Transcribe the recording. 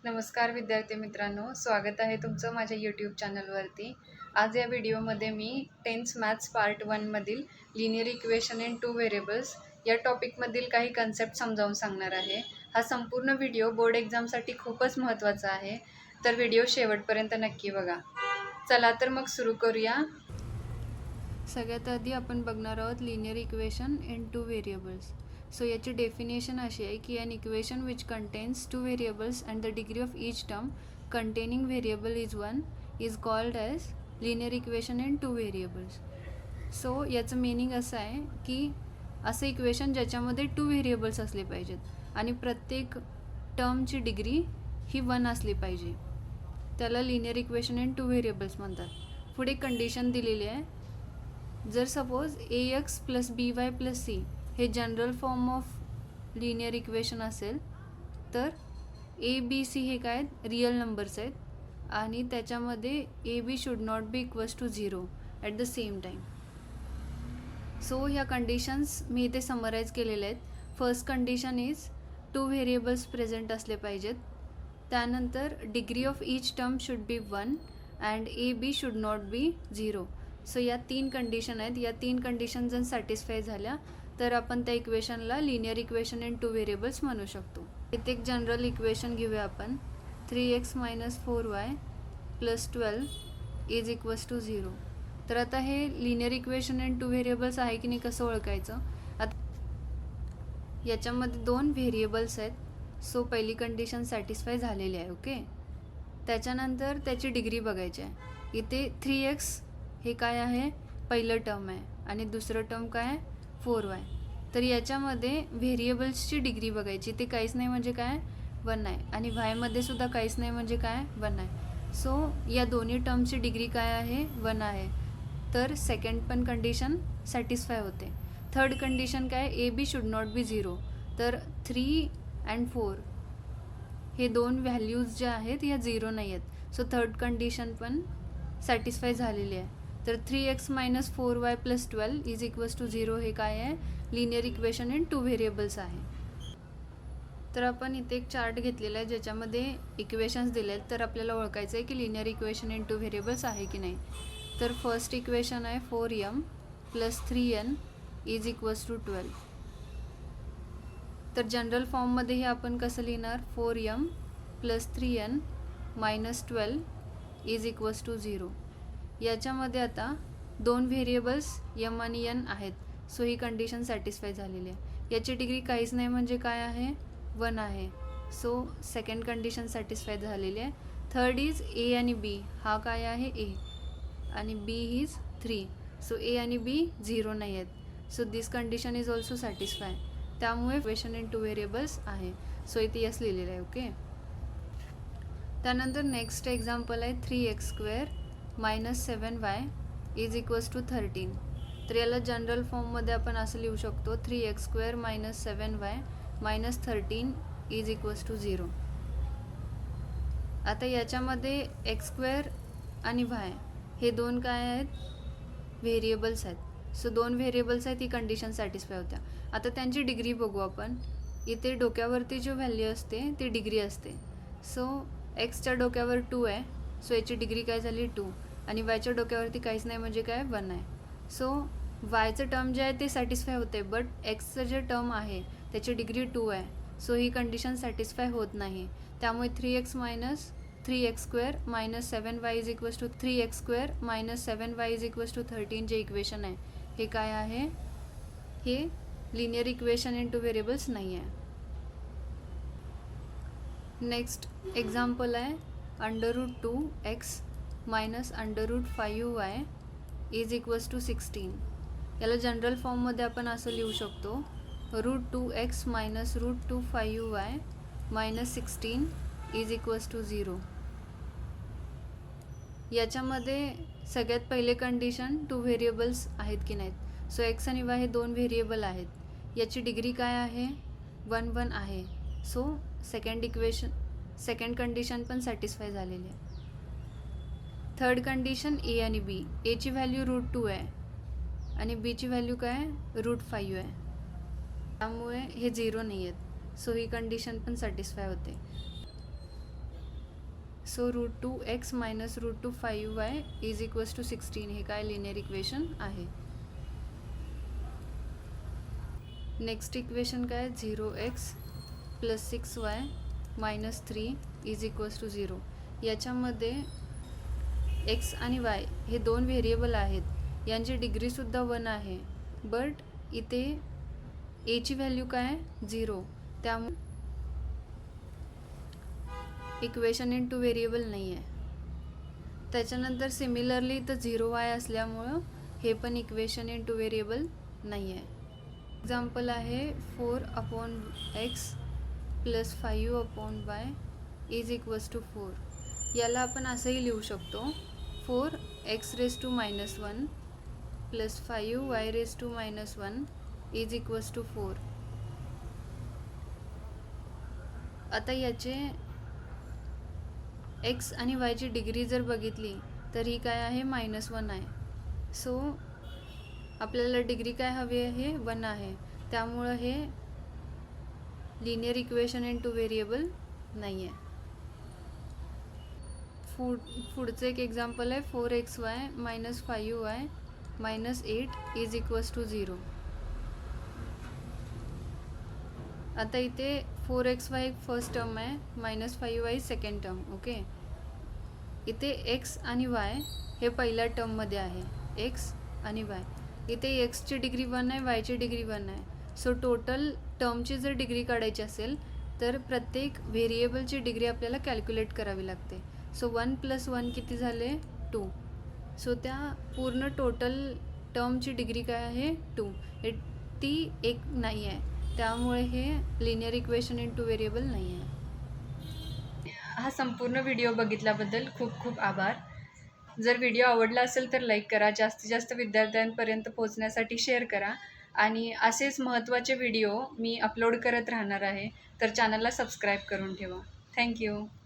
नमस्कार विद्यार्थी मित्रांनो, स्वागत आहे तुमचं माझ्या यूट्यूब चॅनलवरती. आज या व्हिडिओमध्ये मी 10th मॅथ्स पार्ट 1 मधील लिनियर इक्वेशन इन 2 व्हेरिएबल्स या टॉपिकमधील काही कन्सेप्ट समजावून सांगणार आहे. हा संपूर्ण व्हिडिओ बोर्ड एक्झामसाठी खूपच महत्त्वाचा आहे, तर व्हिडिओ शेवटपर्यंत नक्की बघा. चला तर मग सुरू करूया. सगळ्यात आधी आपण बघणार आहोत linear equation in 2 variables. So याची डेफिनेशन अशी आहे की an equation which contains 2 variables and the degree of each term containing variable is 1 is called as linear equation in 2 variables. So याचं मिनिंग असं आहे की असं इक्वेशन ज्याच्यामध्ये 2 व्हेरिएबल्स असले पाहिजेत आणि प्रत्येक टर्मची डिग्री ही 1 असली पाहिजे, त्याला लिनियर इक्वेशन इन 2 व्हेरिएबल्स म्हणतात. पुढे कंडिशन दिलेली आहे, जर suppose ax plus by plus c हे general form of linear equation असेल तर a b c हे काय रियल नंबर्स आहेत आणि त्याच्यामध्ये a b should not be equals to 0 at the same time. So ह्या कंडिशन्स मी इथे समराईज केलेल्या आहेत. First condition is 2 variables present असले पाहिजेत. त्यानंतर degree of each term should be 1 and a b should not be 0. So या 3 condition आहेत. या 3 कंडिशन जर सॅटिस्फाय झाल्या तर आपण त्या इक्वेशनला लिनियर इक्वेशन इन 2 व्हेरिएबल्स म्हणू शकतो. इथे एक जनरल इक्वेशन घेऊया आपण. 3x - 4y + 12 is equals to 0. तर आता हे लिनियर इक्वेशन इन 2 व्हेरिएबल्स आहे की नाही कसं ओळखायचं. आता याच्यामध्ये 2 व्हेरिएबल्स आहेत. सो पहिली कंडिशन सॅटिस्फाय झालेली आहे. ओके, त्याच्यानंतर त्याची डिग्री बघायची आहे. इथे 3x हे काय आहे, पहिलं टर्म आहे आणि दुसरं टर्म काय आहे 4y. तर याच्यामध्ये व्हेरिएबल्सची डिग्री बघायची. ते काहीच नाही म्हणजे काय 1 आहे आणि वायमध्ये सुद्धा काहीच नाही म्हणजे काय 1 आहे. सो या दोन्ही टर्मची डिग्री काय आहे 1 आहे. तर सेकंड पण कंडिशन सॅटिस्फाय होते. थर्ड कंडिशन काय A B should not be 0. तर 3 अँड 4 हे 2 व्हॅल्यूज ज्या आहेत ह्या 0 नाही आहेत. सो थर्ड कंडिशन पण सॅटिस्फाय झालेली आहे. तर 3x - 4y + 12 is equals to 0 हे काय आहे लिनियर इक्वेशन इन 2 व्हेरिएबल्स आहे. तर आपण इथे एक चार्ट घेतलेला आहे ज्याच्यामध्ये इक्वेशन्स दिले आहेत. तर आपल्याला ओळखायचं आहे की लिनियर इक्वेशन इन 2 व्हेरिएबल्स आहे की नाही. तर फर्स्ट इक्वेशन आहे 4m + 3n is equals to 12. तर जनरल फॉर्ममध्ये हे आपण कसं लिहिणार 4m + 3n - 12 is equals to 0. याच्यामध्ये आता 2 व्हेरिएबल्स m आणि n आहेत. सो ही कंडिशन सॅटिस्फाय झालेली आहे. याची डिग्री काहीच नाही म्हणजे काय आहे 1 आहे. सो सेकंड कंडिशन सॅटिस्फाय झालेली आहे. थर्ड इज a आणि b हा काय आहे a आणि b इज 3. सो a आणि b 0 नाही आहेत. So this condition is also satisfy. त्यामुळे इक्वेशन इन 2 व्हेरिएबल्स आहे. सो इथे यस लिहिलेलं आहे. ओके, त्यानंतर नेक्स्ट एक्झाम्पल आहे 3x² - 7y is equals to 13. तर याला जनरल फॉर्ममध्ये आपण असं लिहू शकतो 3x² - 7y - 13 is equals to 0. आता याच्यामध्ये x² आणि y हे 2 काय आहेत व्हेरिएबल्स आहेत. सो 2 व्हेरिएबल्स आहेत, ही कंडिशन सॅटिस्फाय होत्या. आता त्यांची डिग्री बघू आपण. इथे डोक्यावरती जो व्हॅल्यू असते ती डिग्री असते. सो एक्सच्या डोक्यावर 2 आहे. सो याची डिग्री काय झाली 2 आणि वायच्या डोक्यावरती काहीच नाही म्हणजे काय 1 आहे. सो वायचं टर्म जे आहे ते सॅटिस्फाय होते, बट एक्सचं जे टर्म आहे त्याची डिग्री 2 आहे. सो ही कंडिशन सॅटिस्फाय होत नाही. त्यामुळे 3x² - 7y is equals to 3x² - 7y is equals to 13 जे इक्वेशन आहे हे काय आहे, हे लिनियर इक्वेशन इन 2 व्हेरिएबल्स नाही आहे. नेक्स्ट एक्झाम्पल आहे √2x - √5y is equals to 16. याला जनरल फॉर्ममध्ये आपण असं लिहू शकतो √2x - √25y - 16 is equals to 0. याच्यामध्ये सगळ्यात पहिले कंडिशन 2 व्हेरिएबल्स आहेत की नाहीत. सो x आणि y हे 2 व्हेरिएबल आहेत. याची डिग्री काय आहे 1 1 आहे. सो सेकंड कंडिशन पण सॅटिस्फाय झालेली आहे. थर्ड कंडिशन ए आणि बी. एची व्हॅल्यू √2 आहे आणि बीची व्हॅल्यू काय √5 आहे. त्यामुळे हे 0 नाही आहेत. सो ही कंडिशन पण सॅटिस्फाय होते. So √2x minus √2 5y is equals to 16 हे काय लिनियर इक्वेशन आहे. नेक्स्ट इक्वेशन काय 0x plus 6y minus 3 is equals to 0. याच्यामध्ये x आणि y हे दोन व्हेरिएबल आहेत, यांची डिग्रीसुद्धा 1 आहे, बट इथे a ची व्हॅल्यू काय 0, त्यामुळे इक्वेशन इन टू व्हेरिएबल नाही आहे. त्याच्यानंतर सिमिलरली इथं 0y असल्यामुळं हे पण इक्वेशन इन टू व्हेरिएबल नाही आहे. एक्झाम्पल आहे 4/x plus 5/y is equals to 4. याला आपण असंही लिहू शकतो 4x⁻⁻1 plus 5y⁻⁻1 is equals to 4. आता याचे x आणि y ची डिग्री जर बघितली तर ही काय आहे -1 आहे. सो आपल्याला डिग्री काय हवी आहे 1 आहे, त्यामुळं हे linear equation in two variable नाही आहे. पुढचं एक एक्झाम्पल आहे 4xy minus 5y minus 8 is equals to 0. आता इथे 4xy एक फर्स्ट टर्म आहे, minus 5y second term. Okay, इथे x आणि y हे पहिल्या टर्ममध्ये आहे, x आणि y. इथे xची डिग्री 1 आहे, y ची डिग्री 1 आहे. सो टोटल टर्मची जर डिग्री काढायची असेल तर प्रत्येक व्हेरिएबलची डिग्री आपल्याला कॅल्क्युलेट करावी लागते. सो 1 + 1 किती झाले 2. सो त्या पूर्ण टोटल टर्मची डिग्री काय आहे 2. ती 1 नाही आहे, त्यामुळे हे linear equation in two variable नाही आहे. हा संपूर्ण व्हिडिओ बघितल्याबद्दल खूप खूप आभार. जर व्हिडिओ आवडला असेल तर लाईक करा, जास्तीत जास्त विद्यार्थ्यांपर्यंत पोहोचण्यासाठी शेअर करा, आणि असेच महत्त्वाचे व्हिडिओ मी अपलोड करत राहणार आहे, तर चॅनलला सबस्क्राईब करून ठेवा. थँक्यू.